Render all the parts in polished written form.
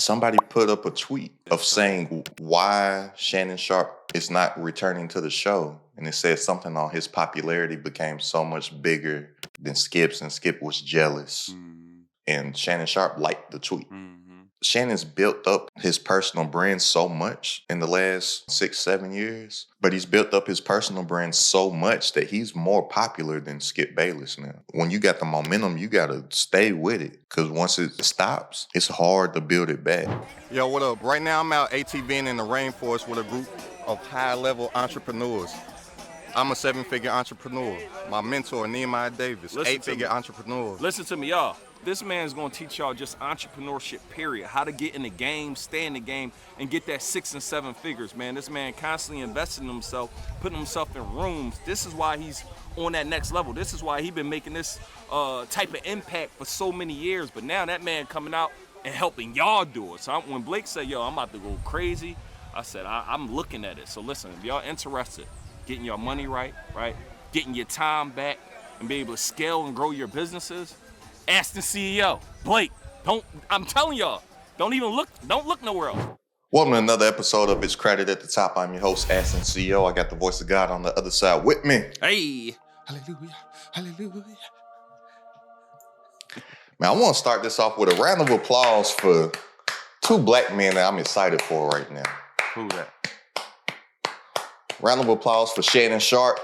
Somebody put up a tweet of saying why Shannon Sharp is not returning to the show. And it said something on his popularity became so much bigger than Skip's, and Skip was jealous. And Shannon Sharp liked the tweet. Shannon's built up his personal brand so much in the last 6-7 years, but he's built up his personal brand so much that he's more popular than Skip Bayless now. When you got the momentum, you got to stay with it, because once it stops, it's hard to build it back. Yo, what up? Right now I'm out ATVing in the rainforest with a group of high-level entrepreneurs. I'm a 7-figure entrepreneur. My mentor, Nehemiah Davis, 8-figure entrepreneur. Listen to me, y'all. This man's gonna teach y'all just entrepreneurship, period. How to get in the game, stay in the game, and get that 6 and 7 figures, man. This man constantly investing in himself, putting himself in rooms. This is why he's on that next level. This is why he's been making this type of impact for so many years. But now that man coming out and helping y'all do it. So when Blake said, yo, I'm about to go crazy, I said, I'm looking at it. So listen, if y'all interested, getting your money right, getting your time back, and be able to scale and grow your businesses, AstenCeo, Blake, I'm telling y'all, don't look nowhere else. Welcome to another episode of It's Credit at the Top. I'm your host, AstenCeo. I got the voice of God on the other side with me. Hey, hallelujah, hallelujah. Man, I want to start this off with a round of applause for two black men that I'm excited for right now. Who that? Round of applause for Shannon Sharp.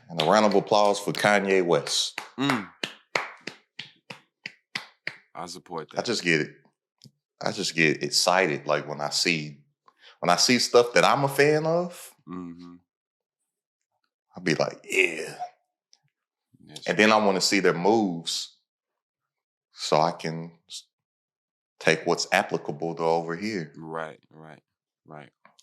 And a round of applause for Kanye West. I support that. I just get excited, like when I see stuff that I'm a fan of. I'll be like, yeah. Yes. And then I want to see their moves so I can take what's applicable to over here. Right.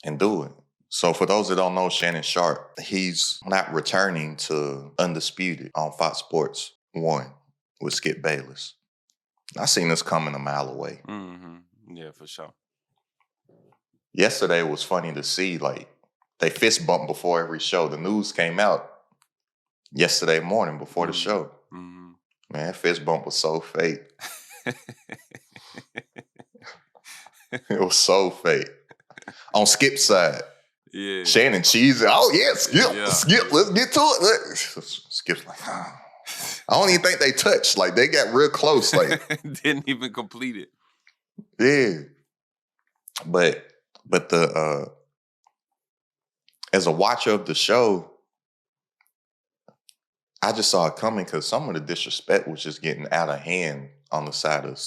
And do it. So for those that don't know Shannon Sharp, he's not returning to Undisputed on Fox Sports 1 with Skip Bayless. I seen this coming a mile away. Yeah, for sure. Yesterday it was funny to see, like, they fist bumped before every show. The news came out yesterday morning before the show. Man, that fist bump was so fake. It was so fake. On Skip's side. Yeah. Shannon cheesy. Oh, yeah, Skip, let's get to it. Skip's like, I don't even think they touched. Like, they got real close. Like, didn't even complete it. Yeah. But the as a watcher of the show, I just saw it coming because some of the disrespect was just getting out of hand on the side of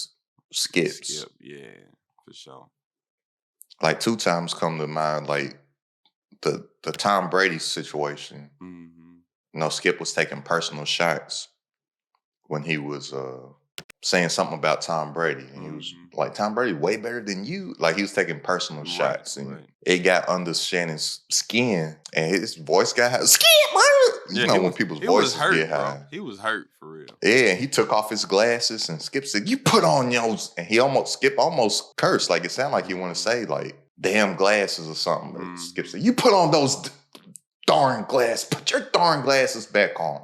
Skip's. Skip, yeah, for sure. Like 2 times come to mind, like the Tom Brady situation. You know, Skip was taking personal shots when he was saying something about Tom Brady. And he was like, Tom Brady way better than you. Like, he was taking personal shots. And it got under Shannon's skin. And his voice got high. Skip, you know when people's voices get high. He was hurt, for real. Yeah, and he took off his glasses. And Skip said, you put on yours. And Skip almost cursed. Like, it sounded like he wanted to say, like, damn glasses or something. But Skip said, you put on those darn glasses. Put your darn glasses back on.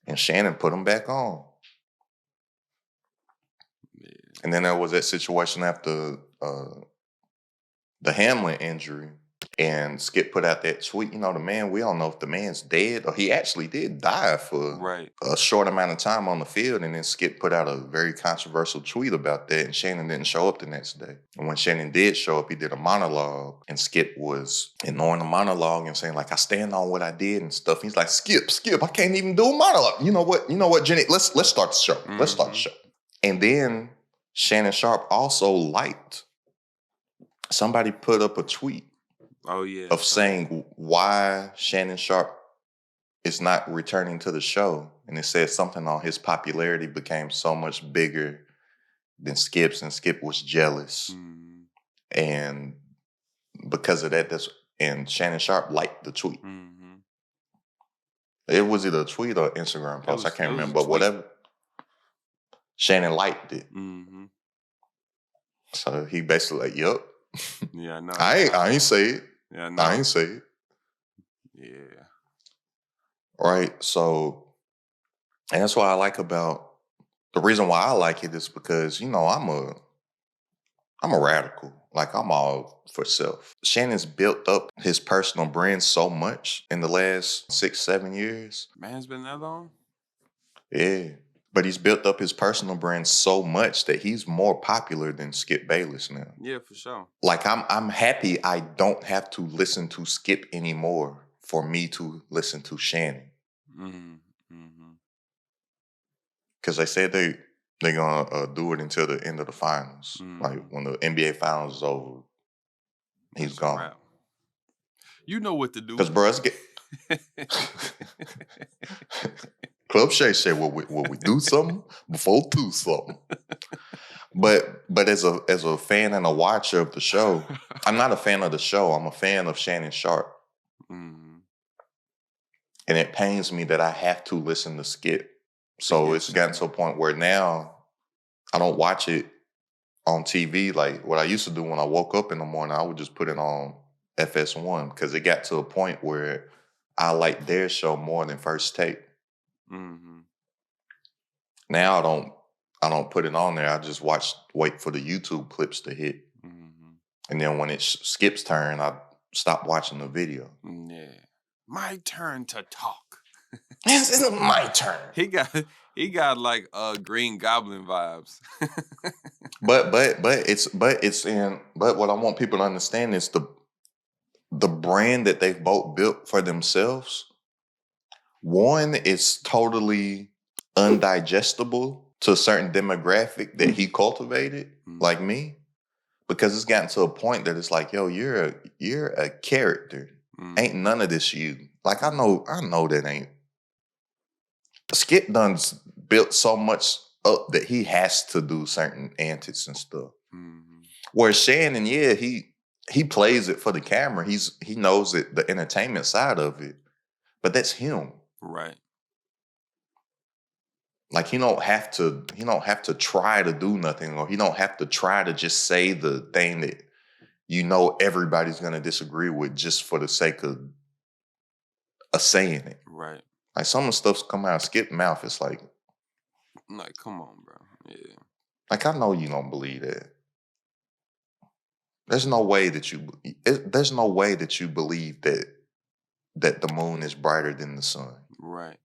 And Shannon put them back on. Yeah. And then there was that situation after the Hamlin injury. And Skip put out that tweet, you know, we don't know if the man's dead or he actually did die for a short amount of time on the field. And then Skip put out a very controversial tweet about that. And Shannon didn't show up the next day. And when Shannon did show up, he did a monologue. And Skip was ignoring the monologue and saying, like, I stand on what I did and stuff. He's like, Skip, I can't even do a monologue. You know what, Jenny? Let's start the show. Let's start the show. And then Shannon Sharp also liked, somebody put up a tweet. Oh, yeah. Of saying why Shannon Sharp is not returning to the show. And it said something on his popularity became so much bigger than Skip's, and Skip was jealous. And because of that, and Shannon Sharp liked the tweet. It was either a tweet or Instagram post. I can't remember, but whatever. Shannon liked it. So he basically like, yup. Yeah, I know. I ain't say it. Yeah, I know. I ain't say it. Yeah. Right. So, and that's what I like about The reason why I like it is because, I'm a radical. Like I'm all for self. Shannon's built up his personal brand so much in the last 6, 7 years. Man's been that long? Yeah. But he's built up his personal brand so much that he's more popular than Skip Bayless now. Yeah, for sure. Like I'm happy I don't have to listen to Skip anymore for me to listen to Shannon. Mm-hmm. Mm-hmm. Because they said they're gonna do it until the end of the finals. Like when the NBA finals is over, he's It's a gone. wrap. You know what to do. Because bro, Club Shay said, "Will we do something before do something?" But as a fan and a watcher of the show, I'm not a fan of the show. I'm a fan of Shannon Sharp, Mm-hmm. and it pains me that I have to listen to Skip. So get it's gotten to a point where now I don't watch it on TV like what I used to do when I woke up in the morning. I would just put it on FS1 because it got to a point where I like their show more than First Take. Mm-hmm. Now I don't put it on there. I just wait for the YouTube clips to hit. Mm-hmm. And then when it skips turn, I stop watching the video. Yeah. My turn to talk. It's my turn. He got like Green Goblin vibes. But what I want people to understand is the brand that they've both built for themselves. One is totally undigestible to a certain demographic that he cultivated, like me, because it's gotten to a point that it's like, yo, you're a character. Ain't none of this you. Like I know that ain't. Skip Dunn's built so much up that he has to do certain antics and stuff. Mm-hmm. Where Shannon, yeah, he plays it for the camera. He knows it, the entertainment side of it, but that's him. Right. Like he don't have to try to do nothing, or he don't have to try to just say the thing that everybody's gonna disagree with just for the sake of saying it. Right. Like some of the stuff's come out of Skip's mouth. It's like come on, bro. Yeah. Like I know you don't believe that. There's no way that there's no way that you believe that the moon is brighter than the sun. Right.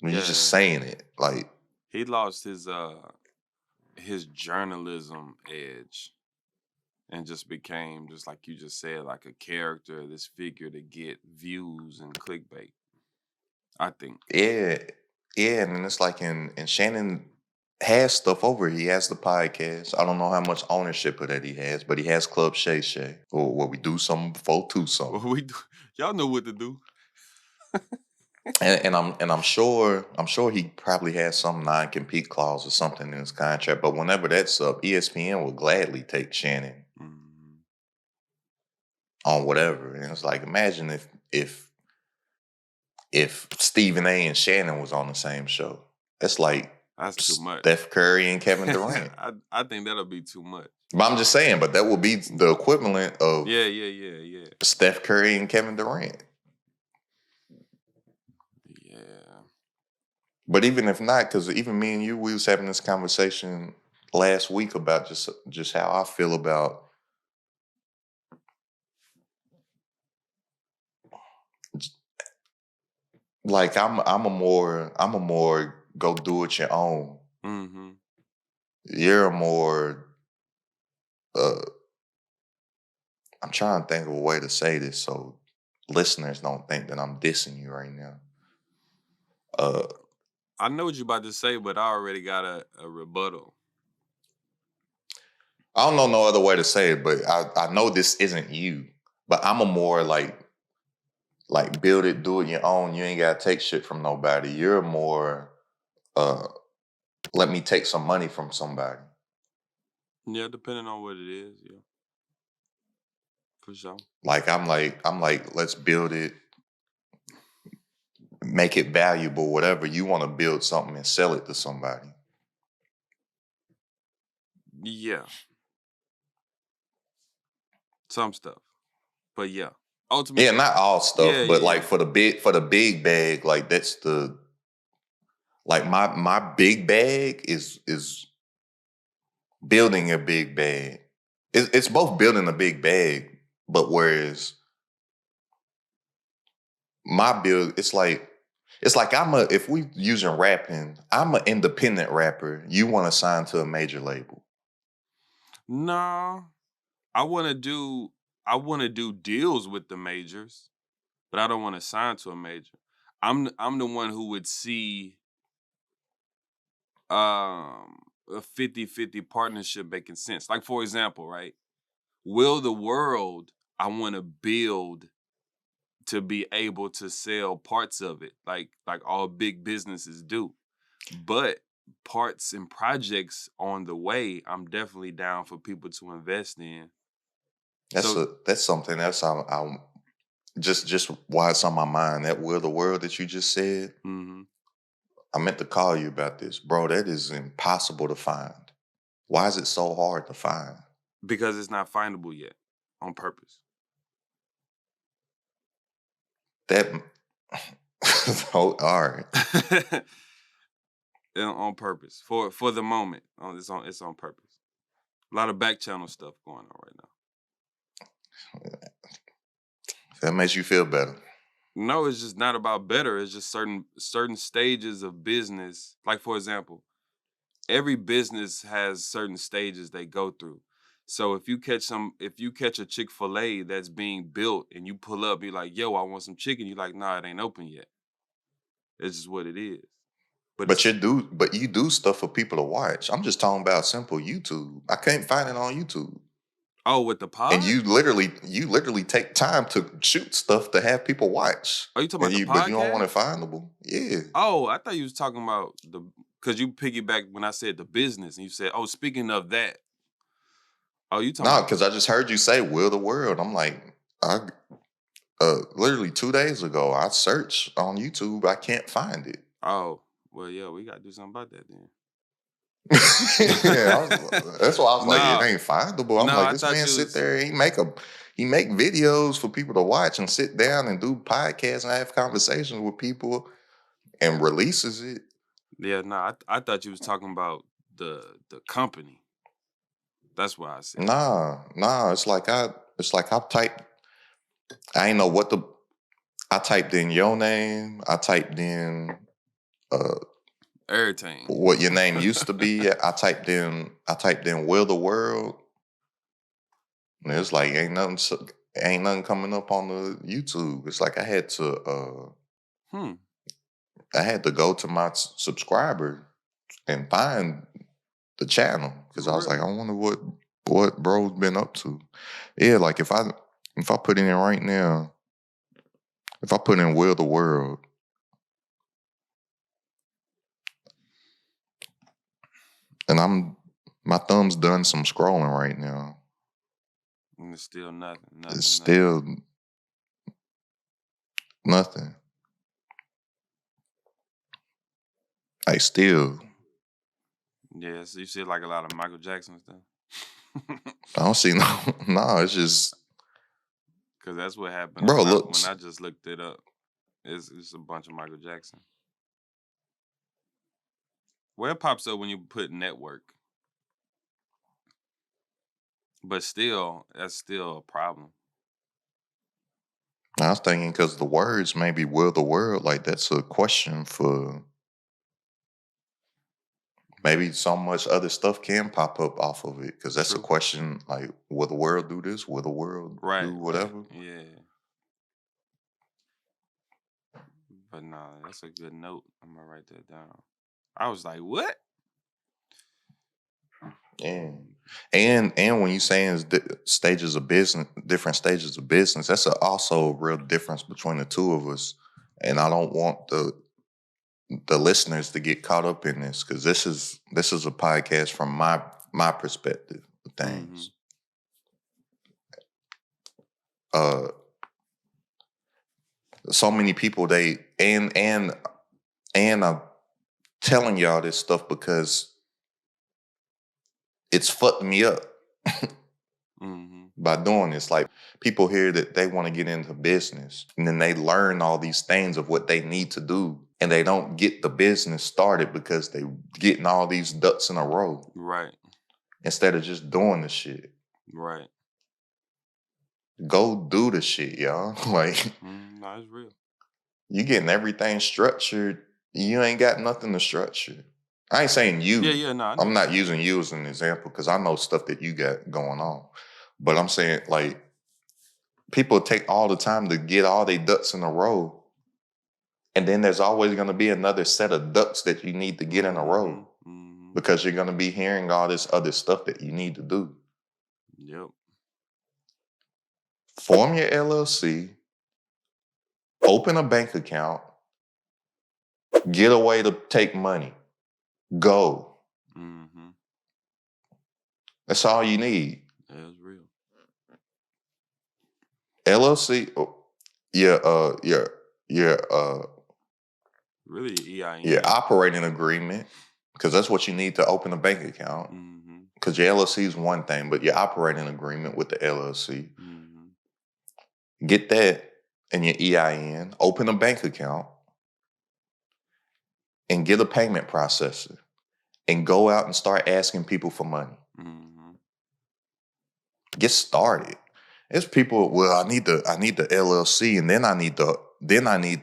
You're just saying it. Like he lost his journalism edge and just became, just like you just said, like a character, this figure to get views and clickbait. I think. Yeah. And it's like and Shannon has stuff over. He has the podcast. I don't know how much ownership of that he has, but he has Club Shay Shay, or where we do something before two something. Well, y'all know what to do. And I'm sure he probably has some non-compete clause or something in his contract. But whenever that's up, ESPN will gladly take Shannon on whatever. And it's like, imagine if Stephen A. and Shannon was on the same show. That's too much. Steph Curry and Kevin Durant. I think that'll be too much. But I'm just saying, but that would be the equivalent of Yeah. Steph Curry and Kevin Durant. Yeah. But even if not, because even me and you, we was having this conversation last week about just how I feel about like I'm a more go do it your own. Mm-hmm. You're a more I'm trying to think of a way to say this so listeners don't think that I'm dissing you right now. I know what you're about to say, but I already got a rebuttal. I don't know no other way to say it, but I know this isn't you. But I'm a more like build it, do it your own. You ain't gotta take shit from nobody. You're more let me take some money from somebody. Yeah, depending on what it is, yeah. For sure. Like I'm like, let's build it, make it valuable, whatever. You want to build something and sell it to somebody. Yeah. Some stuff. But yeah. Ultimately. Yeah, not all stuff, but like for the big bag, like that's the Like my big bag is building a big bag. It's both building a big bag, but whereas my build, it's like if we using rapping, I'm an independent rapper. You want to sign to a major label. No, I want to do deals with the majors, but I don't want to sign to a major. I'm the one who would see a 50-50 partnership making sense. Like, for example, right? Will the World, I want to build to be able to sell parts of it, like all big businesses do. But parts and projects on the way, I'm definitely down for people to invest in. That's something else I'm just why it's on my mind. That Will the World that you just said. Mhm. I meant to call you about this, bro. That is impossible to find. Why is it so hard to find? Because it's not findable yet on purpose. That all right. On purpose. For the moment. It's on purpose. A lot of back channel stuff going on right now. That makes you feel better. No, it's just not about better. It's just certain stages of business. Like, for example, every business has certain stages they go through. So if you catch a Chick-fil-A that's being built and you pull up, you're like, yo, I want some chicken. You're like, nah, it ain't open yet. It's just what it is. But you do stuff for people to watch. I'm just talking about simple YouTube. I can't find it on YouTube. Oh, with the pod? And you literally take time to shoot stuff to have people watch. Oh, you talking about the But you don't want it podcast? findable? Yeah. Oh, I thought you was talking about because you piggyback when I said the business and you said, oh, speaking of that. Oh, you talking No, about, because I just heard you say Will the World. I'm like, I literally 2 days ago, I searched on YouTube. I can't find it. oh, well, yeah, we got to do something about that then. Yeah, that's why I was like, it No, ain't findable. I'm no, like, I this thought man you sit was, there, he make videos for people to watch and sit down and do podcasts and have conversations with people and releases it. yeah, no, I thought you was talking about the company. That's what I said. Nah. It's like I ain't know I typed in your name. I typed in uh Everything. what your name used to be. I typed in Will the World. And it's like ain't nothing coming up on the YouTube. It's like Hmm. I had to go to my subscriber and find the channel because I was For like, real. I wonder what bro's been up to. Yeah, like if I put it in right now, if I put in Will the World, and my thumb's done some scrolling right now. And it's still nothing. It's still nothing. Like still, Yeah, so you see like a lot of Michael Jackson stuff. I don't see no. It's just, Because that's what happened bro. when Looks I just looked it up. It's a bunch of Michael Jackson. Well, it pops up when you put network. But still, that's still a problem. I was thinking because the words maybe Will the World, like that's a question for maybe so much other stuff can pop up off of it because that's a True. question like, will the world do this? Will the world do whatever? Yeah. But no, that's a good note. I'm gonna write that down. I was like, what? Yeah. And when you saying is stages of business, different stages of business, that's also a real difference between the two of us. And I don't want the listeners to get caught up in this because this is a podcast from my perspective of things. So many people and I'm telling y'all this stuff because it's fucked me up. by doing this. Like, people hear that they want to get into business, and then they learn all these things of what they need to do, and they don't get the business started because they getting all these ducks in a row Right. instead of just doing the shit. Right. Go do the shit, y'all. Like, No, it's real. you getting everything structured. You ain't got nothing to structure. I ain't saying you. Yeah, no, I know. I'm not using you as an example because I know stuff that you got going on. But I'm saying, like, people take all the time to get all their ducks in a row. And then there's always going to be another set of ducks that you need to get in a row because you're going to be hearing all this other stuff that you need to do. Yep. Form your LLC, open a bank account, get a way to take money, go. That's all you need. That's real. LLC, Really EIN. your operating agreement, because that's what you need to open a bank account. Because your LLC is one thing, but your operating agreement with the LLC, get that and your EIN, open a bank account, and get a payment processor, and go out and start asking people for money. Get started. There's people, well, I need the LLC, and then I need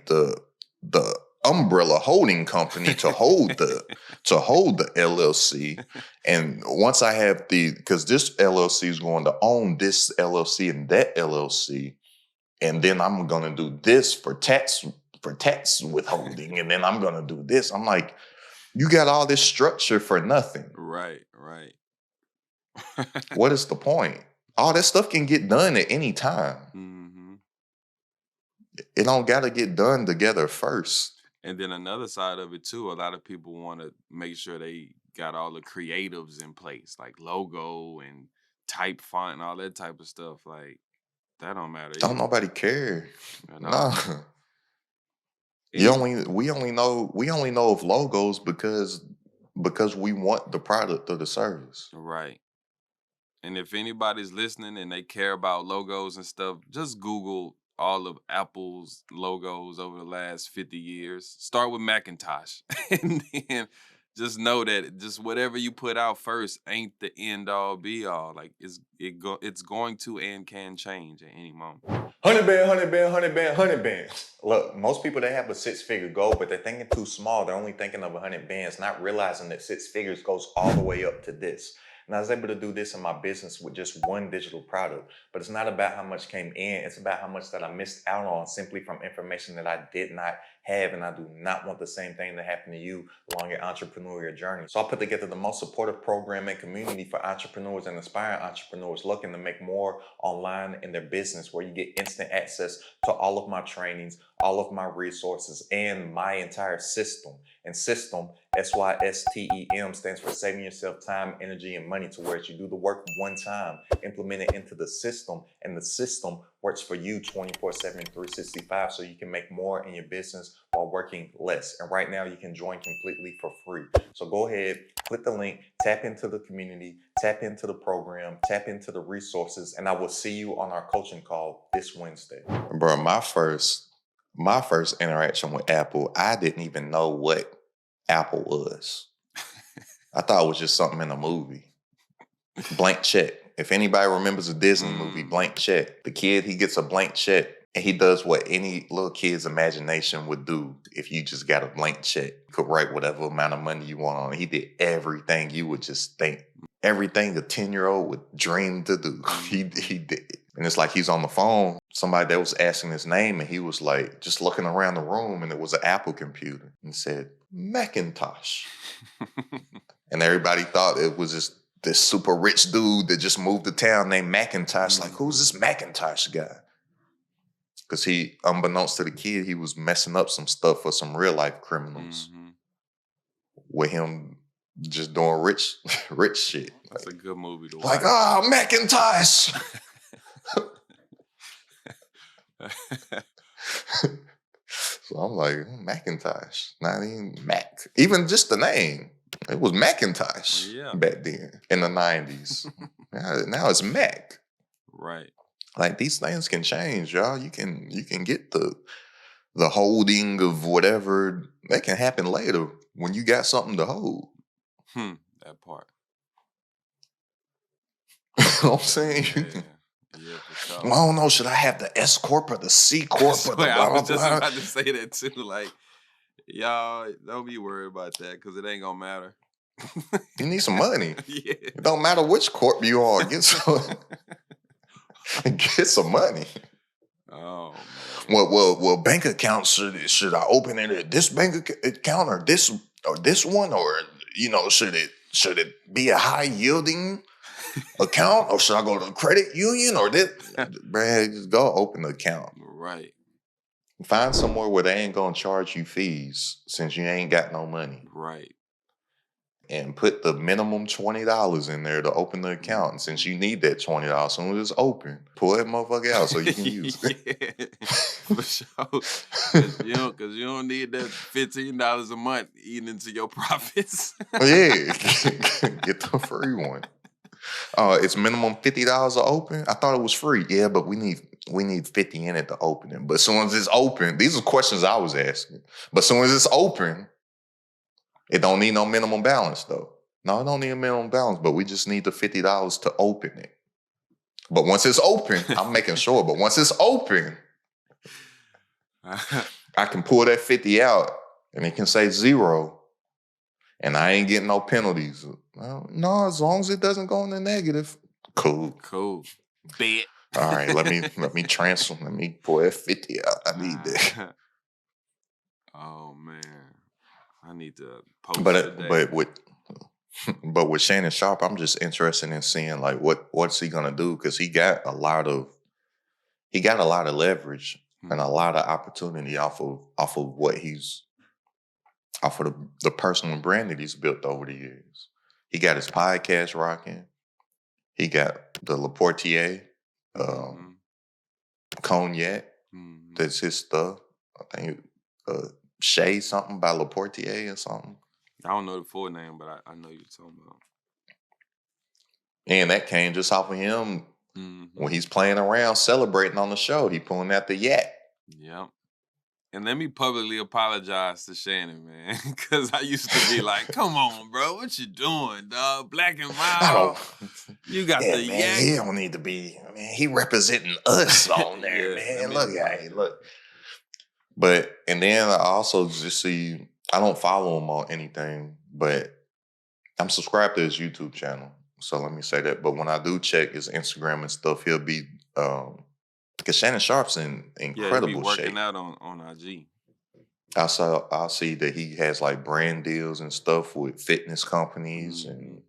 the umbrella holding company to hold the LLC. And once I have because this LLC is going to own this LLC and that LLC, and then I'm gonna do this for tax withholding, and then I'm gonna do this. I'm like, you got all this structure for nothing. Right. What is the point? All that stuff can get done at any time. It don't got to get done together first. And then another side of it too, a lot of people want to make sure they got all the creatives in place, like logo and type font and all that type of stuff. Like, that don't matter. Don't nobody care. No. We only know of logos because we want the product or the service. Right. And if anybody's listening and they care about logos and stuff, just Google all of Apple's logos over the last 50 years. Start with Macintosh. And then just know that just whatever you put out first ain't the end all be all. Like, it's going to and can change at any moment. 100 bands. Look, most people, they have a 6-figure goal, but they're thinking too small. They're only thinking of 100 bands, not realizing that 6 figures goes all the way up to this. And I was able to do this in my business with just one digital product. But it's not about how much came in. It's about how much that I missed out on simply from information that I did not have. And I do not want the same thing to happen to you along your entrepreneurial journey. So I put together the most supportive program and community for entrepreneurs and aspiring entrepreneurs looking to make more online in their business, where you get instant access to all of my trainings, all of my resources, and my entire system. And system, SYSTEM, stands for saving yourself time, energy, and money, to where you do the work one time, implement it into the system, and the system works for you 24/7, 365, so you can make more in your business while working less. And right now you can join completely for free. So go ahead, click the link, tap into the community, tap into the program, tap into the resources, and I will see you on our coaching call this Wednesday. Bro, my first interaction with Apple, I didn't even know what Apple was. I thought it was just something in a movie. Blank check. If anybody remembers a Disney movie, Blank Check, the kid, he gets a blank check and he does what any little kid's imagination would do if you just got a blank check. You could write whatever amount of money you want on it. He did everything you would just think. Everything a 10-year-old would dream to do. He did it. And it's like he's on the phone. Somebody that was asking his name, and he was like just looking around the room, and it was an Apple computer, and said, Macintosh. And everybody thought it was just this super rich dude that just moved to town named Macintosh. Like, who's this Macintosh guy? Because he, unbeknownst to the kid, he was messing up some stuff for some real life criminals. With him just doing rich shit. That's a good movie to watch. Like, oh, Macintosh. So I'm like, Macintosh, not even Mac. Even just the name. It was Macintosh back then in the 90s. Now it's Mac. Right. Like these things can change, y'all. You can get the holding of whatever. That can happen later when you got something to hold. That part. You know what I'm saying? Yeah, for sure. Well, I don't know. Should I have the S corp or the C corp or the I blah blah was just blah? about to say that too. Like, y'all don't be worried about that because it ain't gonna matter. You need some money. Yeah. It don't matter which corp you are. Get some money. Oh man. Well, bank accounts should I open it at this bank account or this one, or should it be a high yielding account, or should I go to a credit union or this? Brad, just go open the account. Right. Find somewhere where they ain't gonna charge you fees since you ain't got no money. Right. And put the minimum $20 in there to open the account. And since you need that $20, soon as it's open, pull that motherfucker out so you can use it. For sure. Because you don't need that $15 a month eating into your profits. Yeah, get the free one. It's minimum $50 to open. I thought it was free. Yeah, but we need 50 in it to open it. But as soon as it's open, these are questions I was asking. But as soon as it's open, it don't need no minimum balance though. No, it don't need a minimum balance, but we just need the $50 to open it. But once it's open, I'm making sure. But once it's open, I can pull that 50 out and it can say 0. And I ain't getting no penalties. No, as long as it doesn't go in the negative. Cool. Bet. All right, let me transfer. Let me pull that 50 out. I need that. Oh man. I need to post but with Shannon Sharp, I'm just interested in seeing like what's he gonna do, because he got a lot of leverage and a lot of opportunity off of what he's off of the personal brand that he's built over the years. He got his podcast rocking. He got the Laportier cognac. That's his stuff. I think Shay something by Laportier or something. I don't know the full name, but I know you're talking about. And that came just off of him when he's playing around, celebrating on the show. He pulling out the yak. Yep. And let me publicly apologize to Shannon, man, because I used to be like, "Come on, bro, what you doing, dog? Black and mild. You got the yak." He don't need to be. I mean, he representing us on there, man. Look. But and then I also just see. I don't follow him on anything, but I'm subscribed to his YouTube channel. So let me say that. But when I do check his Instagram and stuff, he'll be because Shannon Sharp's in incredible he'll be working shape. out on IG. I'll see that he has like brand deals and stuff with fitness companies and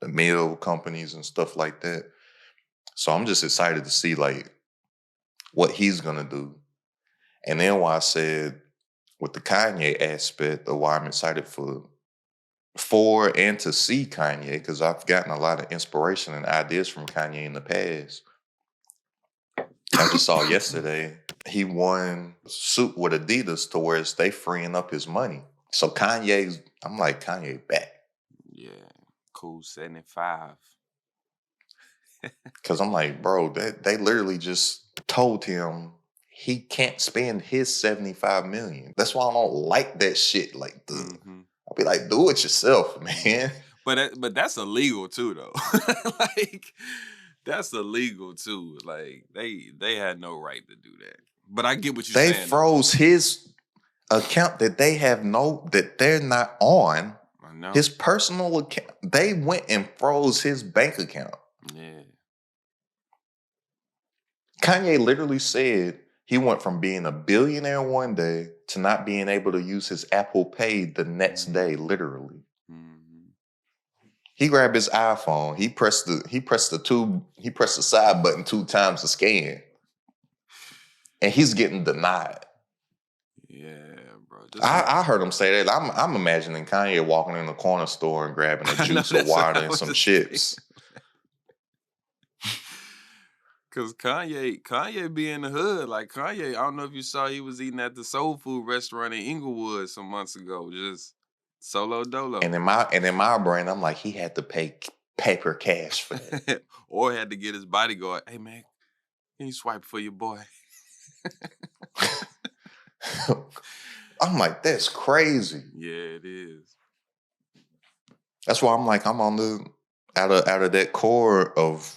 the meal companies and stuff like that. So I'm just excited to see like what he's gonna do. And then why I said with the Kanye aspect of why I'm excited for and to see Kanye, because I've gotten a lot of inspiration and ideas from Kanye in the past. I just saw yesterday he won suit with Adidas to where they freeing up his money. So I'm like, Kanye back. Yeah, cool 75. Because I'm like, bro, they literally just told him he can't spend his $75 million. That's why I don't like that shit. Like, I'll be like, do it yourself, man. But that's illegal too, though. Like, that's illegal too. Like, they had no right to do that. But I get what you're saying. They froze his account that they're not on. I know. His personal account. They went and froze his bank account. Yeah. Kanye literally said he went from being a billionaire one day to not being able to use his Apple Pay the next day, literally. He grabbed his iPhone. He pressed the side button 2 times to scan. And he's getting denied. Yeah, bro. I heard him say that. I'm imagining Kanye walking in the corner store and grabbing a juice, a water, and some chips. Cause Kanye be in the hood. Like Kanye, I don't know if you saw he was eating at the soul food restaurant in Inglewood some months ago. Just solo dolo. And in my brain, I'm like, he had to pay paper cash for that. Or had to get his bodyguard. Hey man, Can you swipe for your boy? I'm like, that's crazy. Yeah, it is. That's why I'm like, I'm on the out of that core of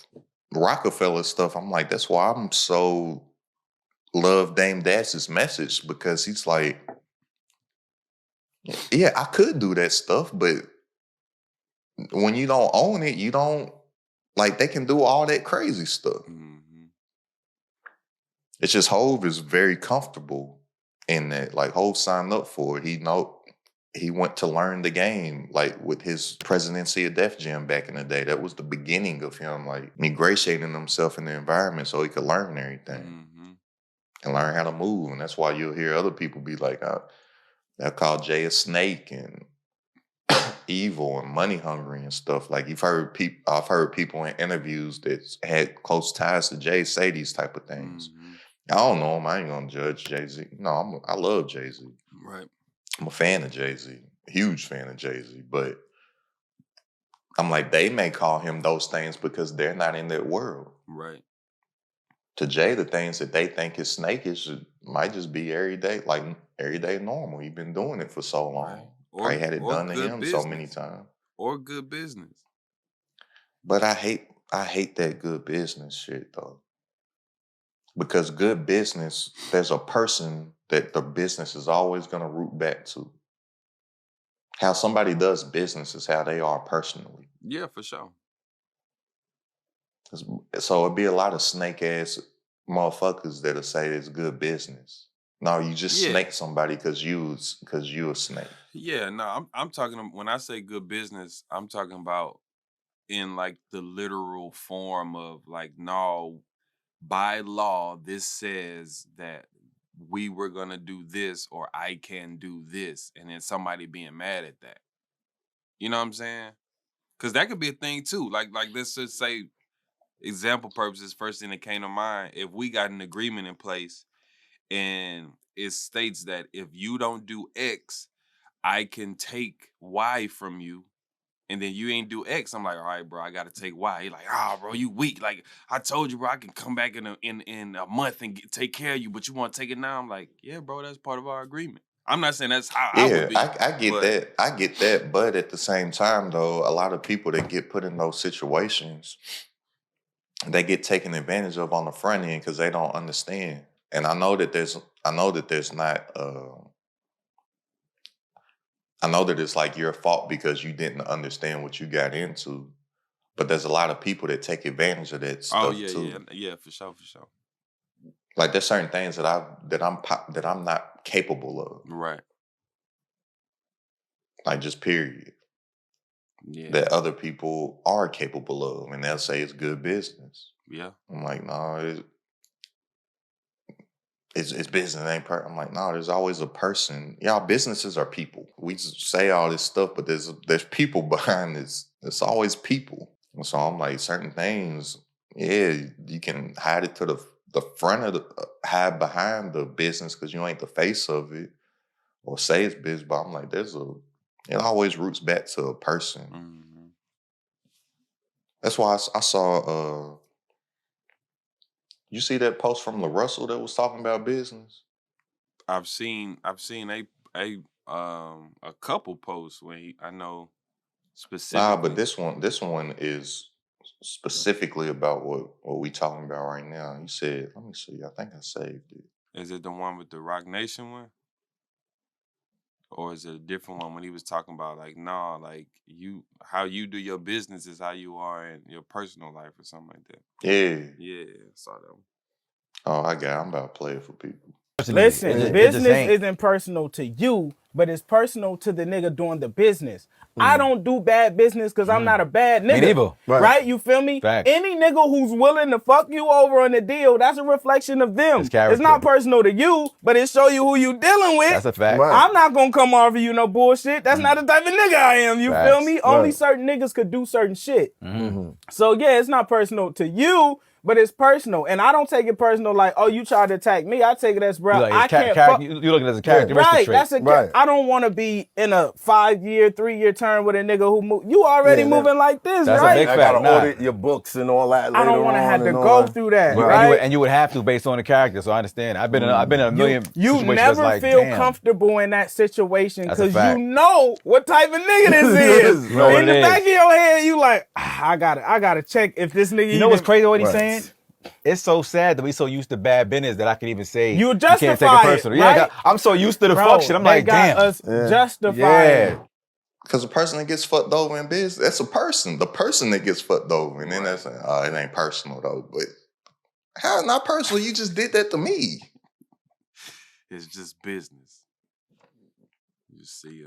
Rockefeller stuff. I'm like, that's why I'm so love Dame Dash's message, because he's like, yeah, I could do that stuff, but when you don't own it, you don't like they can do all that crazy stuff. Mm-hmm. It's just Hove is very comfortable in that. Like Hove signed up for it. He went to learn the game, like with his presidency of Def Jam back in the day. That was the beginning of him like ingratiating himself in the environment so he could learn everything and learn how to move. And that's why you'll hear other people be like, they'll call Jay a snake and evil and money hungry and stuff. Like I've heard people in interviews that had close ties to Jay say these type of things. I don't know him. I ain't gonna judge Jay-Z. No, I love Jay-Z. Right. I'm a fan of Jay-Z, huge fan of Jay-Z, but I'm like, they may call him those things because they're not in that world. Right. To Jay, the things that they think is snakish might just be everyday normal. He's been doing it for so long. Right. Probably had it done to him business. so many times. Or good business. But I hate that good business shit though. Because good business, there's a person that the business is always gonna root back to. How somebody does business is how they are personally. Yeah, for sure. So it'd be a lot of snake ass motherfuckers that'll say it's good business. No, you just snake somebody because you a snake. Yeah, no, I'm talking, when I say good business, I'm talking about in like the literal form of like, no, by law, this says that we were gonna do this or I can do this, and then somebody being mad at that. You know what I'm saying? Because that could be a thing too. Like let's just say, example purposes, first thing that came to mind, if we got an agreement in place and it states that if you don't do X, I can take Y from you, and then you ain't do X, I'm like, all right, bro, I gotta take Y. He like, bro, you weak. Like, I told you, bro, I can come back in a month and take care of you, but you want to take it now? I'm like, yeah, bro, that's part of our agreement. I'm not saying that's how I would be. I get that. I get that. But at the same time, though, a lot of people that get put in those situations, they get taken advantage of on the front end because they don't understand. And I know that there's not. I know that it's like your fault because you didn't understand what you got into. But there's a lot of people that take advantage of that stuff too. Yeah, for sure. Like there's certain things that I'm not capable of. Right. Like just period. Yeah. That other people are capable of, and they'll say it's good business. Yeah. I'm like, no, it's business, it ain't I'm like, no, there's always a person. Y'all, businesses are people. We just say all this stuff, but there's people behind this. There's always people. And so I'm like, certain things, yeah, you can hide it to the front of hide behind the business because you ain't the face of it, or say it's business. But I'm like, it always roots back to a person. Mm-hmm. That's why I saw. You see that post from LaRussell that was talking about business? I've seen a couple posts when I know specifically. Nah, but this one is specifically about what we talking about right now. He said, let me see, I think I saved it. Is it the one with the Rock Nation one? Or is it a different one when he was talking about like, nah, like how you do your business is how you are in your personal life or something like that? Yeah. Yeah, I saw that one. Oh, I'm about to play it for people. Listen, business isn't personal to you, but it's personal to the nigga doing the business. I don't do bad business because I'm not a bad nigga. Me neither. Right? You feel me? Facts. Any nigga who's willing to fuck you over on the deal, that's a reflection of them. It's character. It's not personal to you, but it show you who you dealing with. That's a fact. Right. I'm not gonna come offer you no bullshit. That's not the type of nigga I am. You feel me? Only certain niggas could do certain shit. So yeah, it's not personal to you, but it's personal. And I don't take it personal like, oh, you tried to attack me. I take it as, bro, like I can't fuck. You look at it as a characteristic trait. Right. I don't want to be in a 5-year, 3-year term with a nigga who move. You already moving like this, that's right? A big I fact. gotta audit your books and all that. I don't want to have to go through that, right? And you would have to based on the character. So I understand. I've been in a million You situations never like, feel damn. comfortable in that situation That's a because fact. you know what type of nigga this is. You know what In it the is. back of your head, you like, I gotta check if this nigga. You know what's crazy? What he's saying? It's so sad that we so used to bad business that I can even say You can't take justify it personal. it, right? Yeah, I'm so used to the Bro, fuck shit. I'm they like, got damn. us justified. Because the person that gets fucked over in business, that's a person. The person that gets fucked over. And then that's like, oh, it ain't personal though. But how not personal? You just did that to me. It's just business. You see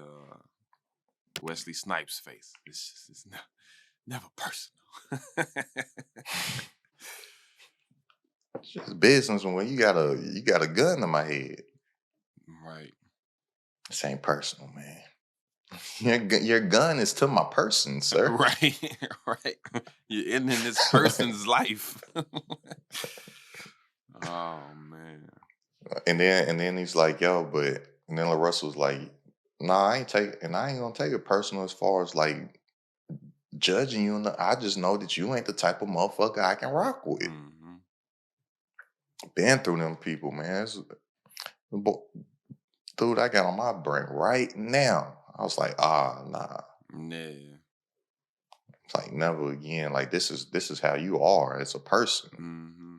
Wesley Snipes' face. It's never personal. It's just business when you got a gun to my head. Right. This ain't personal, man. Your gun is to my person, sir. Right. Right. You're ending this person's life. Oh man. And then he's like, yo, and then LaRussell's like, nah, I ain't gonna take it personal as far as like judging you. I just know that you ain't the type of motherfucker I can rock with. Mm-hmm. Been through them people, man. Dude, I got on my brain right now. I was like, nah. Yeah. It's like never again. Like this is how you are as a person. Mm-hmm.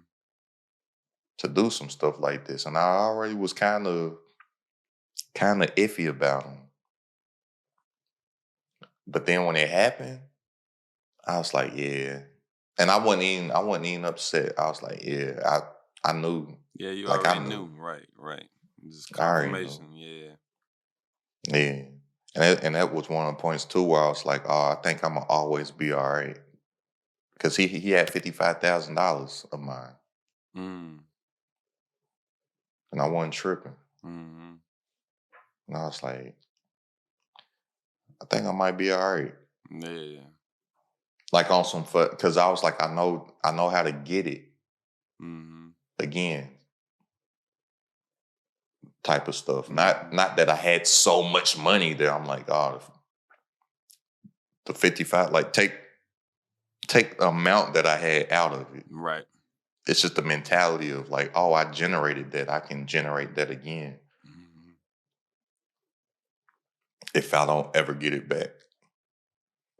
To do some stuff like this. And I already was kind of iffy about him. But then when it happened, I was like, yeah. And I wasn't even upset. I was like, yeah, I knew. Yeah, you like, already knew. Right. Just confirmation, yeah. Yeah. And that was one of the points too where I was like, oh, I think I'm gonna always be all right. Because he had $55,000 of mine. Mm. And I wasn't tripping. Mm-hmm. And I was like, I think I might be all right. Yeah. Like on some foot, because I was like, I know how to get it. Mm-hmm. Again. Type of stuff. Not that I had so much money that I'm like, oh, the 55, like take the amount that I had out of it. Right. It's just the mentality of like, oh, I generated that. I can generate that again. Mm-hmm. If I don't ever get it back.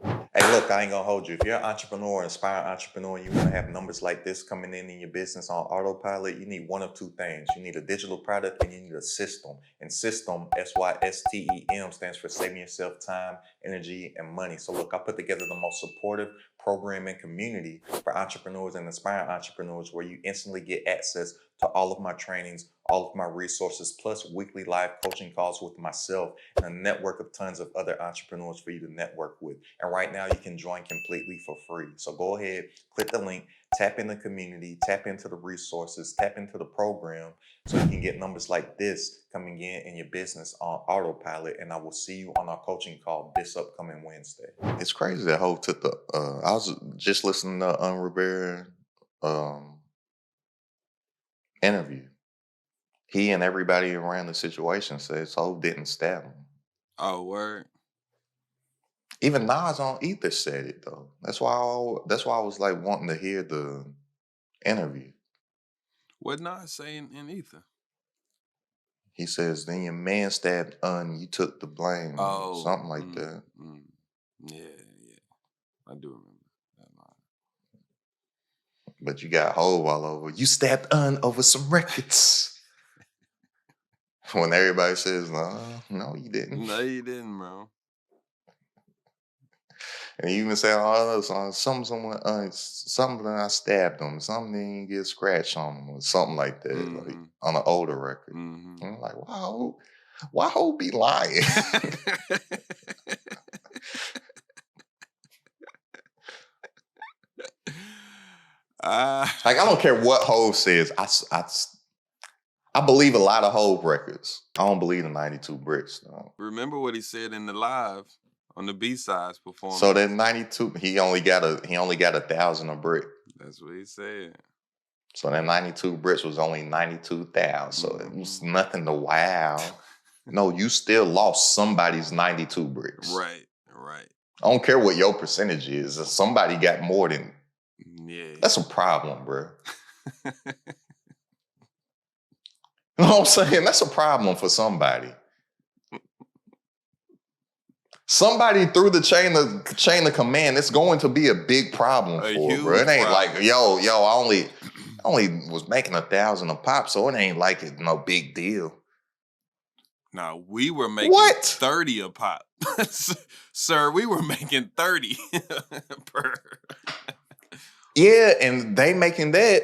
Hey, look, I ain't gonna hold you. If you're an entrepreneur, aspiring entrepreneur, and you want to have numbers like this coming in your business on autopilot, you need one of two things. You need a digital product and you need a system. And system, SYSTEM, stands for saving yourself time, energy, and money. So look, I put together the most supportive program and community for entrepreneurs and aspiring entrepreneurs where you instantly get access to all of my trainings, all of my resources, plus weekly live coaching calls with myself and a network of tons of other entrepreneurs for you to network with. And right now you can join completely for free. So go ahead, click the link, tap in the community, tap into the resources, tap into the program so you can get numbers like this coming in your business on autopilot. And I will see you on our coaching call this upcoming Wednesday. It's crazy that Hope took the, I was just listening to Rivera interview. He and everybody around the situation says Hope didn't stab him. Oh, word. Even Nas on Ether said it though. That's why I was like wanting to hear the interview. What Nas saying in Ether? He says, then your man stabbed you took the blame. Oh, something like that. Yeah. I do remember that line. But you got Hove all over. You stabbed over some records. When everybody says, no, you didn't. No, you didn't, bro. And you even say all other songs, something I stabbed him, something didn't get scratched on him, or something like that, like on an older record. Mm-hmm. And I'm like, wow, why Hope be lying? Like I don't care what Hove says. I believe a lot of Hove records. I don't believe the 92 Bricks. No. Remember what he said in the live on the B-sides performance. So that 92, he only got 1,000 a brick. That's what he said. So that 92 bricks was only 92,000. So it was nothing to wow. No, you still lost somebody's 92 bricks. Right. I don't care what your percentage is. If somebody got more than, Yeah. that's a problem, bro. You know what I'm saying? That's a problem for somebody. Somebody through the chain of command, it's going to be a big problem for, bro. It ain't like, yo, I only was making 1,000 a pop, so it ain't like it's no big deal. Now, we were making 30 a pop. Sir, we were making 30 per. Yeah, and they making that,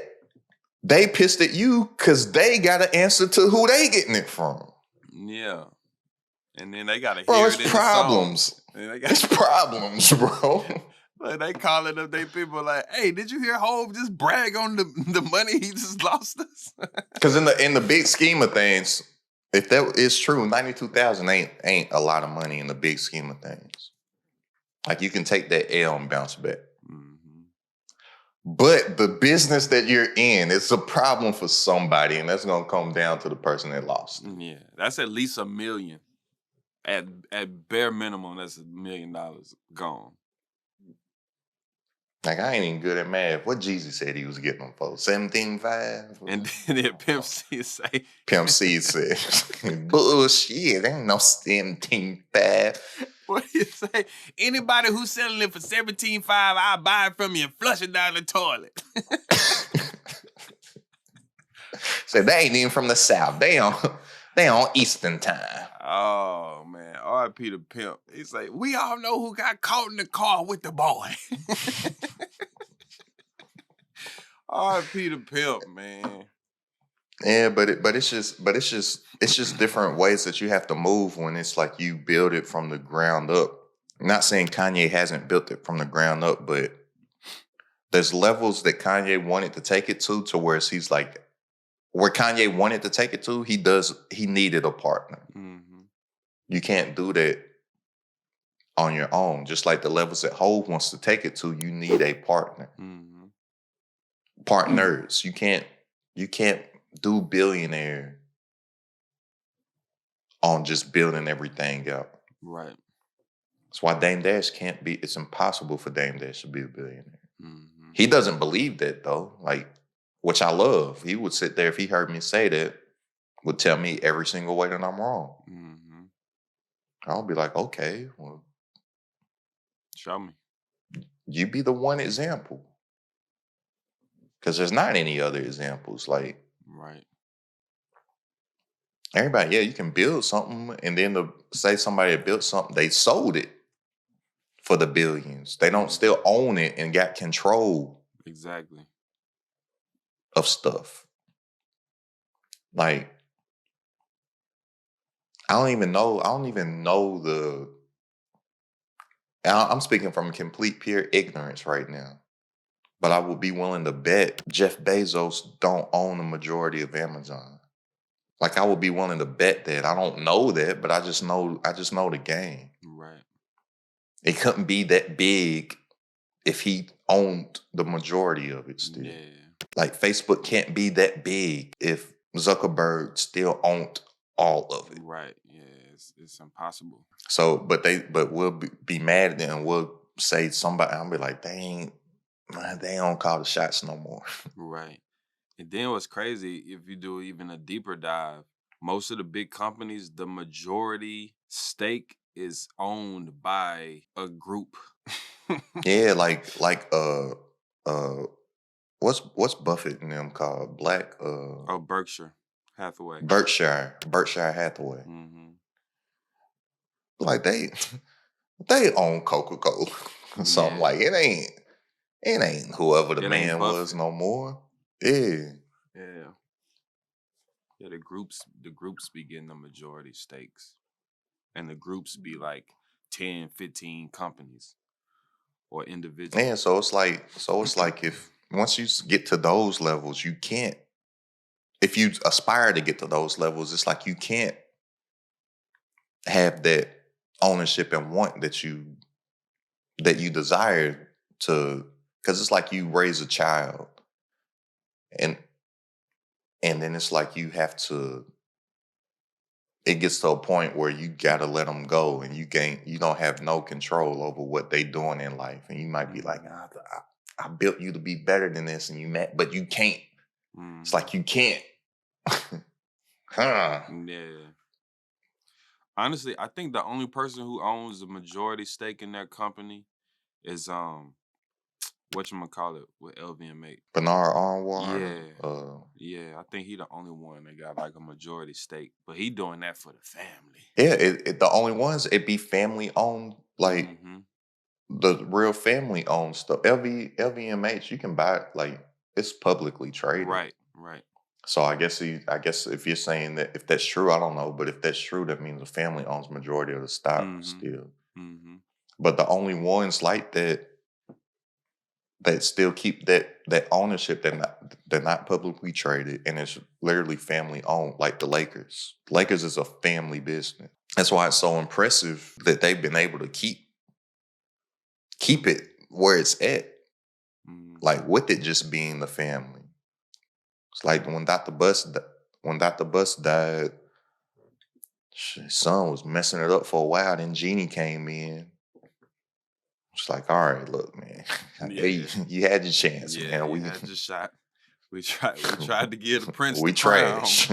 they pissed at you because they got to answer to who they getting it from. Yeah. And then they got to bro, hear it's it in problems. the song. It's problems, bro. Like they calling up their people like, hey, did you hear Hov just brag on the money he just lost us? Because in the big scheme of things, if that is true, 92,000 ain't a lot of money in the big scheme of things. Like you can take that L and bounce back. Mm-hmm. But the business that you're in, it's a problem for somebody, and that's gonna come down to the person that lost. Yeah, that's at least $1 million. At bare minimum, that's $1 million gone. Like I ain't even good at math. What Jeezy said he was getting them for? 17.5? And then Pimp C say Pimp C said, bullshit, ain't no 17.5. What do you say? Anybody who's selling it for 17.5, I'll buy it from you and flush it down the toilet. Said they ain't even from the South. They on Eastern time. Oh man, R.I.P. to Pimp. He's like, we all know who got caught in the car with the boy. R.I.P. to Pimp, man. Yeah, but it's just different ways that you have to move when it's like you build it from the ground up. I'm not saying Kanye hasn't built it from the ground up, but there's levels that Kanye wanted to take it to where he's like, where Kanye wanted to take it to, he needed a partner. Mm-hmm. You can't do that on your own. Just like the levels that Hov wants to take it to, you need a partner. Mm-hmm. Partners. You can't do billionaire on just building everything up. Right. That's why Dame Dash can't be, it's impossible for Dame Dash to be a billionaire. Mm-hmm. He doesn't believe that though, like, which I love. He would sit there, if he heard me say that, would tell me every single way that I'm wrong. Mm-hmm. I'll be like, okay, well. Show me. You be the one example. Because there's not any other examples. Like, right. Everybody, yeah, you can build something, and then say somebody built something, they sold it for the billions. They don't still own it and got control. Exactly. Of stuff. Like, I don't even know I'm speaking from complete pure ignorance right now. But I would be willing to bet Jeff Bezos don't own the majority of Amazon. Like, I would be willing to bet that. I don't know that, but I just know the game. Right. It couldn't be that big if he owned the majority of it still. Yeah. Like, Facebook can't be that big if Zuckerberg still owned all of it. Right. Yeah, it's impossible. So, but we'll be mad at them. We'll say somebody, I'll be like, they don't call the shots no more. Right. And then what's crazy, if you do even a deeper dive, most of the big companies, the majority stake is owned by a group. Yeah, like what's Buffett and them called? Berkshire Hathaway. Berkshire Hathaway. Mm-hmm. Like they own Coca-Cola. Something like it ain't whoever the man was no more. Yeah. Yeah. Yeah, the groups be getting the majority stakes. And the groups be like 10, 15 companies or individuals. Yeah, so it's like if once you get to those levels, you can't, if you aspire to get to those levels, it's like you can't have that ownership and want that you desire to, because it's like you raise a child And and then it's like you have to. It gets to a point where you gotta let them go, and you don't have no control over what they doing in life, and you might be like, I built you to be better than this, and but you can't. It's like you can't. Huh. Yeah. Honestly, I think the only person who owns a majority stake in that company is whatchamacallit with LVMH. Bernard Arnold. Yeah. Yeah, I think he the only one that got like a majority stake, but he doing that for the family. Yeah, the only ones it be family owned, like the real family owned stuff. LVMH, you can buy it, like it's publicly traded. Right. So I guess if you're saying that, if that's true, I don't know, but if that's true, that means the family owns majority of the stock still. But the only ones like that still keep that ownership, they're not publicly traded, and it's literally family owned, like the Lakers. Lakers is a family business. That's why it's so impressive that they've been able to keep it where it's at, like with it just being the family. It's like when Dr. Bus died, his son was messing it up for a while. Then Jeannie came in. It's like, all right, look, man, you had your chance, man. We had your shot. We tried to give the prince we the crown. trash.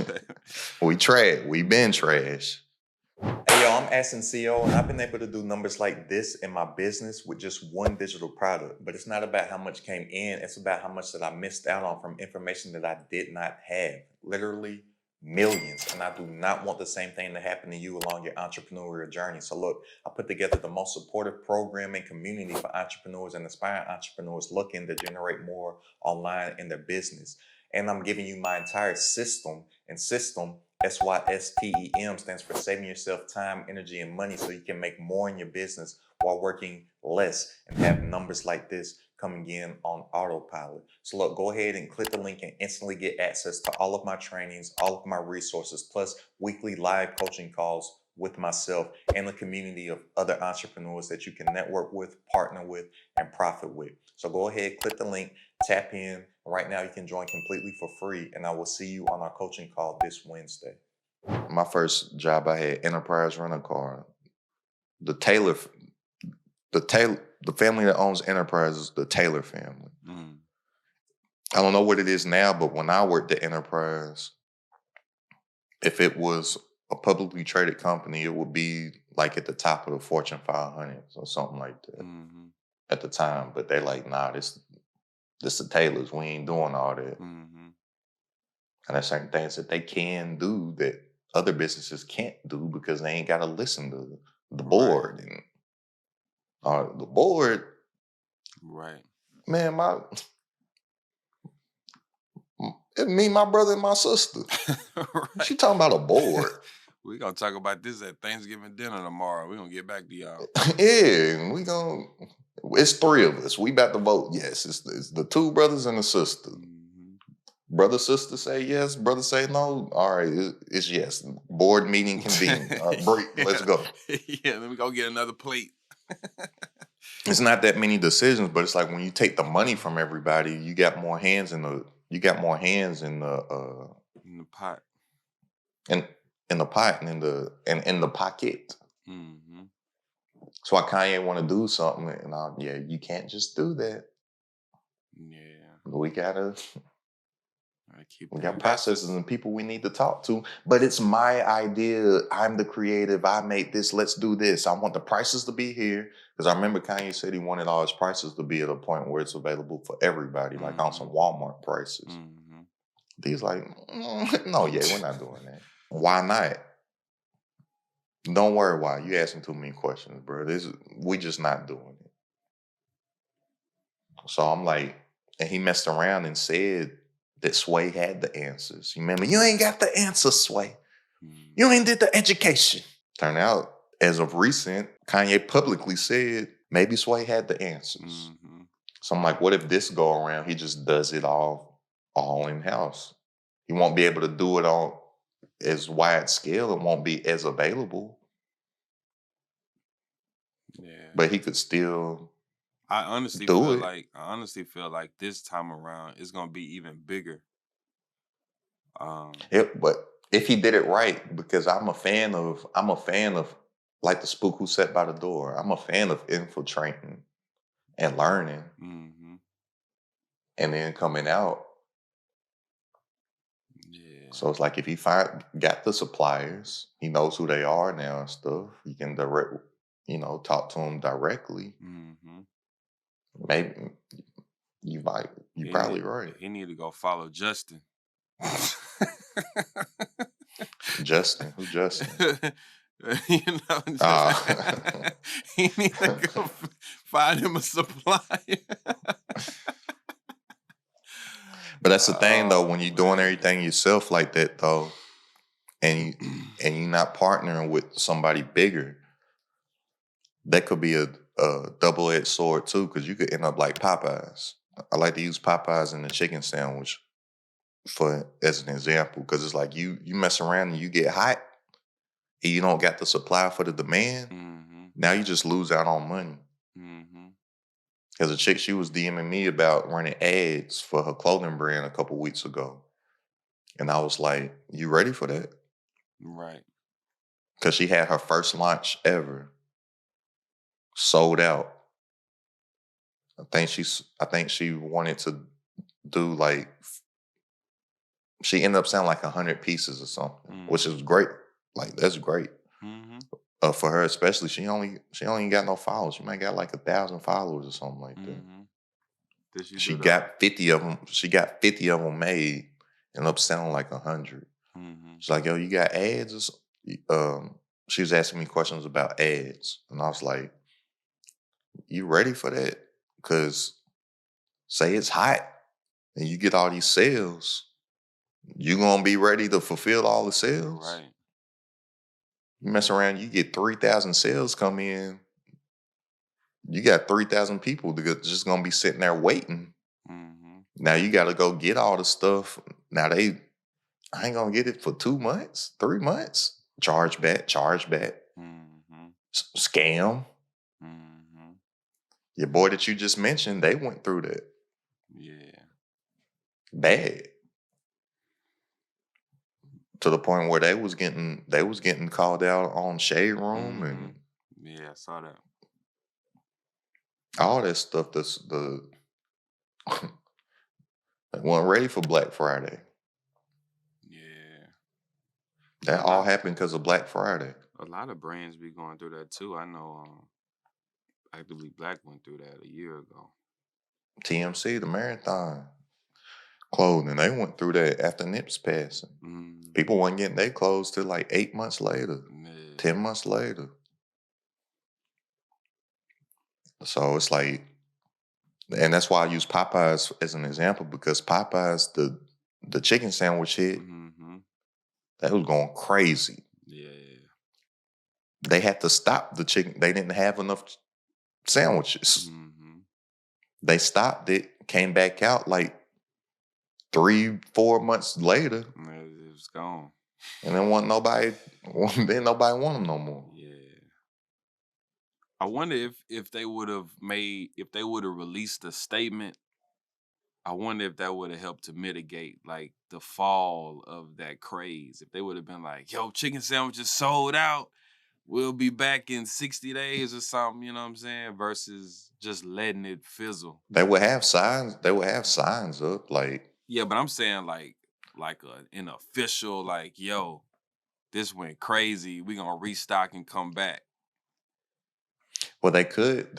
We trash. We been trash. Hey, yo, I'm AstenCeo, and I've been able to do numbers like this in my business with just one digital product. But it's not about how much came in. It's about how much that I missed out on from information that I did not have. Literally millions. And I do not want the same thing to happen to you along your entrepreneurial journey. So look, I put together the most supportive program and community for entrepreneurs and aspiring entrepreneurs looking to generate more online in their business. And I'm giving you my entire system, and system, SYSTEM, stands for saving yourself time, energy, and money so you can make more in your business while working less and have numbers like this coming in on autopilot. So look, go ahead and click the link and instantly get access to all of my trainings, all of my resources, plus weekly live coaching calls with myself and a community of other entrepreneurs that you can network with, partner with, and profit with. So go ahead, click the link, tap in. Right now you can join completely for free, and I will see you on our coaching call this Wednesday. My first job, I had Enterprise Rent-A-Car. The family that owns Enterprise is the Taylor family. I don't know what it is now, but when I worked at Enterprise, if it was a publicly traded company, it would be like at the top of the Fortune 500 or something like that at the time. But they're like, nah, this the Taylors. We ain't doing all that. And there's certain things that they can do that other businesses can't do because they ain't got to listen to the board. And the board, man, me, my brother, and my sister. She talking about a board. We're going to talk about this at Thanksgiving dinner tomorrow. We're going to get back to y'all. Yeah, it's three of us. We about to vote yes. It's the two brothers and the sister. Brother, sister say yes. Brother say no. All right, it's yes. Board meeting convened. Break. Let's go. Yeah, let me go get another plate. It's not that many decisions, but it's like when you take the money from everybody, you got more hands in the. You got more hands in the pot. In the pot and in the pocket. So why Kanye want to do something, and you can't just do that. Yeah, we got processes and people we need to talk to. But it's my idea. I'm the creative. I made this. Let's do this. I want the prices to be here. Because I remember Kanye said he wanted all his prices to be at a point where it's available for everybody, like on some Walmart prices. He's like, no, we're not doing that. Why not? Don't worry why. You asking too many questions, bro. We just not doing it. So I'm like, and he messed around and said that Sway had the answers. You remember, you ain't got the answers, Sway. You ain't did the education. Turned out, as of recent, Kanye publicly said maybe Sway had the answers. So I'm like, what if this go around, he just does it all in-house? He won't be able to do it on as wide scale. It won't be as available. Yeah. But he could still I honestly feel like this time around it's gonna be even bigger But if he did it right, because I'm a fan of like the spook who sat by the door. I'm a fan of infiltrating and learning Mm-hmm. and then coming out. Yeah. So it's like if he got the suppliers, he knows who they are now and stuff. He can talk to them directly. Mm-hmm. Maybe you probably right. He need to go follow Justin. Justin, who Justin? You know, he need to go find him a supplier. But that's the thing, though. When Oh, you're doing man. everything yourself like that, though, and you're not partnering with somebody bigger, that could be a double-edged sword too, because you could end up like Popeyes. I like to use Popeyes in the chicken sandwich as an example, because it's like you mess around and you get hot, and you don't got the supply for the demand. Mm-hmm. Now you just lose out on money. Mm-hmm. Because a chick, she was DMing me about running ads for her clothing brand a couple weeks ago. And I was like, you ready for that? Right. Because she had her first launch ever. Sold out. I think she wanted to do like, she ended up selling like 100 pieces or something, which is great. Like, that's great. Mm-hmm. For her especially, she only got no followers. She might got like 1,000 followers or something like that. Mm-hmm. Did She got 50 of them. She got 50 of them made, and up selling like 100. Mm-hmm. She's like, "Yo, you got ads?" She was asking me questions about ads, and I was like, "You ready for that? Because say it's hot, and you get all these sales, you gonna be ready to fulfill all the sales? Right. You mess around, you get 3,000 sales come in. You got 3,000 people that just gonna be sitting there waiting. Mm-hmm. Now you got to go get all the stuff. Now I ain't gonna get it for 2 months, 3 months. Charge back, Mm-hmm. scam. Mm-hmm. Your boy that you just mentioned, they went through that Yeah. bad to the point where they was getting called out on Shade Room and Yeah, I saw that. all that stuff. They weren't ready for Black Friday. Yeah. That all happened because of Black Friday. A lot of brands be going through that too. I know Actively Black went through that a year ago. TMC, the marathon clothing, they went through that after Nip's passing. Mm. People weren't getting their clothes till like 8 months later, Yeah. 10 months later. So it's like, and that's why I use Popeyes as an example, because Popeyes, the chicken sandwich hit, Mm-hmm. that was going crazy. Yeah. They had to stop the chicken. They didn't have enough sandwiches. Mm-hmm. They stopped it, came back out like 3-4 months later, It was gone. and then nobody want them no more. Yeah. I wonder if they would have released a statement. I wonder if that would have helped to mitigate like the fall of that craze. If they would have been like, "Yo, chicken sandwiches sold out. We'll be back in 60 days or something," you know what I'm saying? Versus just letting it fizzle. They would have signs. They would have signs up like. Yeah, but I'm saying like an official like, "Yo, this went crazy. We gonna restock and come back." Well, they could,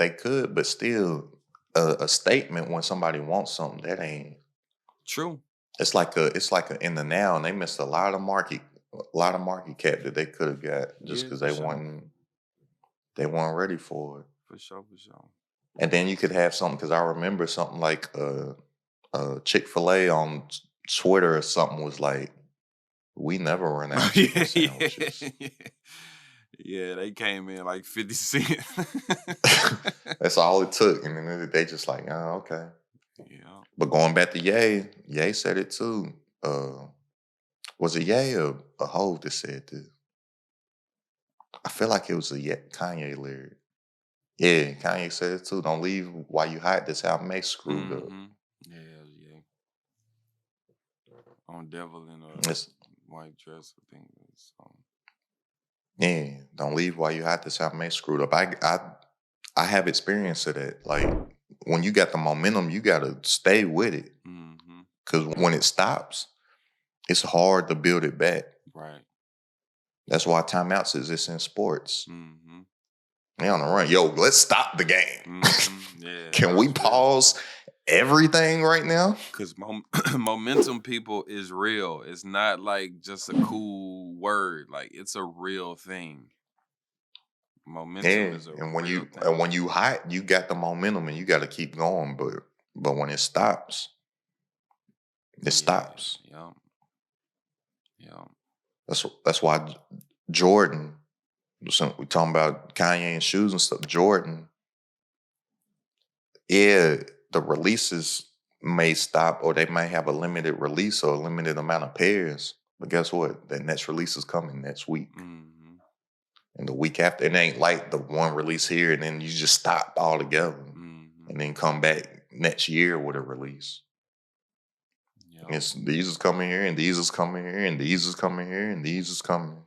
but still, a statement when somebody wants something, that ain't. True. It's like a in the now, and they missed a lot of market cap that they could have got just because they weren't ready for it. For sure. And then you could have something, because I remember something like Chick-fil-A on Twitter or something was like, "We never run out of chicken sandwiches." Yeah, they came in like 50 cents. That's all it took, and then they just like, "Oh, okay." Yeah. But going back to Ye said it too. Was it Ye or a Hov that said this? I feel like it was a Kanye lyric. Yeah, Kanye said it too. Don't leave while you hide. This how Mace screwed up. Yeah. On Devil in a It's, White Dress, I think it's yeah, don't leave while you hot. This how man screwed up. I have experience of that. Like when you got the momentum, you gotta stay with it. mm-hmm. Cause when it stops, it's hard to build it back. Right. That's why timeouts exist in sports. Mm-hmm. They on the run. Yo, let's stop the game. Mm-hmm. Yeah. Can we pause everything right now? Because momentum, people, is real. It's not like just a cool word. Like it's a real thing. Momentum is a and when real thing. when you hot, you got the momentum and you got to keep going. But when it stops, it stops. Yeah. Yeah. That's why Jordan. So we talking about Kanye and shoes and stuff. Jordan, yeah, the releases may stop or they may have a limited release or a limited amount of pairs. But guess what? The next release is coming next week. Mm-hmm. And the week after, it ain't like the one release here and then you just stop altogether Mm-hmm. and then come back next year with a release. Yeah. It's these is coming here and these is coming here and these is coming here and these is coming.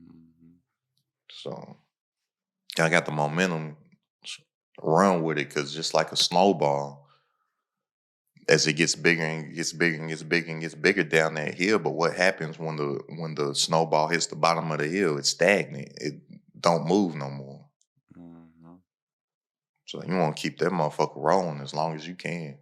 Mm-hmm. So I got the momentum, run with it, because just like a snowball, as it gets bigger and gets bigger and gets bigger and gets bigger down that hill. But what happens when the snowball hits the bottom of the hill? It's stagnant. It don't move no more. Mm-hmm. So you want to keep that motherfucker rolling as long as you can.